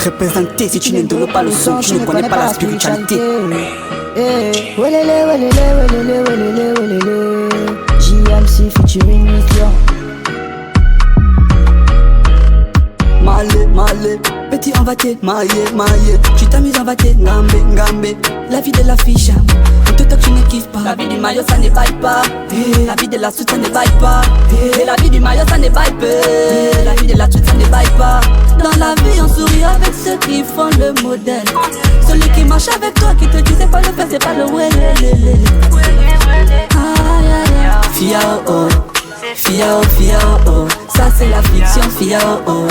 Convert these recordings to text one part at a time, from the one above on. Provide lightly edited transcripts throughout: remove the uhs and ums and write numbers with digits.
Représenté, si tu n'aimes pas le son, tu ne connais pas la spiritualité. JMC featuring Miklion. Malé, petit en vaté, maillé. Tu t'amuses en vaté, ngambé. La vie de la fiche, on te toque, tu ne kiffes pas. La vie du maillot, ça ne baille pas. La vie de la suite, ça ne baille pas. Et la vie du maillot, ça ne baille pas. La vie de la suite, ça ne baille pas. Dans la vie, on sourit avec ceux qui font le modèle. Celui qui marche avec toi, qui te dit c'est pas le fait, c'est pas le ouais. Fiao, ça c'est la fiction, fiao.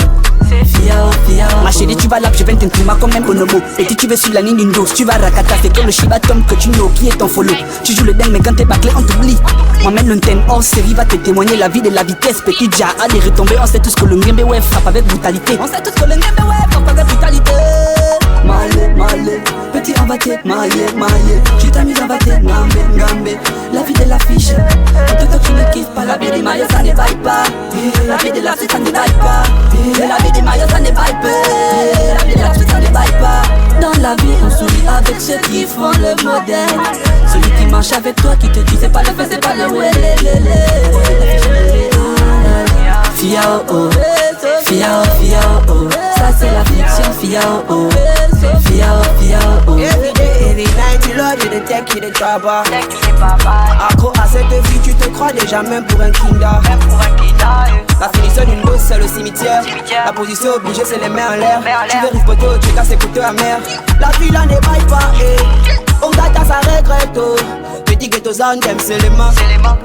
Ma chérie, tu vas là, je viens t'imprimer comme un bonobo. Et si tu veux sur la ligne d'une dose, tu vas rakata. C'est comme le Shibatom que tu know, qui est ton follow. Tu joues le dingue, mais quand t'es bâclé, on t'oublie. Moi-même, l'antenne hors série va te témoigner la vie de la vitesse. Petit Dja a des retombées, on sait tous que le Ngembe ouais frappe avec brutalité. On sait tous que le Ngembe ouais frappe avec brutalité. Malé, petit en vaté, maillé. Tu t'amuses en vaté, ngambé. La vie de la fiche, on te toque, tu ne kiffes pas. La vie des maillots, ça ne baille pas. La vie de la suite, ça ne baille pas. La vie des maillots, ça ne baille pas. La vie de la suite, ça ne baille pas. Dans la vie, on sourit avec ceux qui font le modèle. Celui qui marche avec toi, qui te dit c'est pas le fait, c'est pas le ouais. Fiao, ça c'est la fiction, fiao. Every night you love you the tech, you the trouble. Accro à cette vie, tu te crois déjà même pour un kinda. La finition d'une dose, c'est le cimetière. La position obligée, c'est les mains en l'air. Tu veux ripoter, tu casses les couteaux amers. La vie là ne baille pas, on gâte à sa regrette. Petit ghetto zone, t'aimes seulement.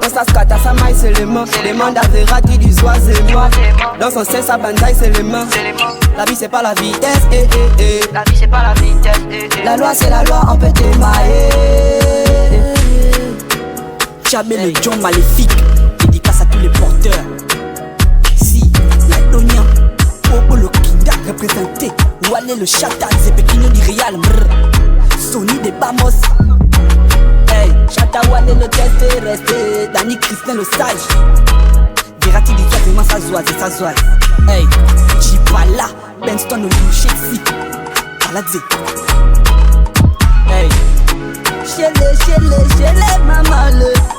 Dans sa scata, sa maille seulement. Demande à Verratti du oisements. Dans son sein, sa bandaille seulement. La vie c'est pas la vitesse, La vie c'est pas la vitesse, La loi c'est la loi, on peut t'émailler. Jamais le John maléfique. Dédicace à tous les porteurs. Si, la Donia, Bobo le Kinda représenté. Wale le Chata, Zepekino du Real. Sony des Bamos. Hey, Chata Wale le test est resté. Danny Christin le sage. Verratti dit vraiment sa joie. Hey, Chipala, Benston le boucher si. Paladze. Hey, chez les maman le.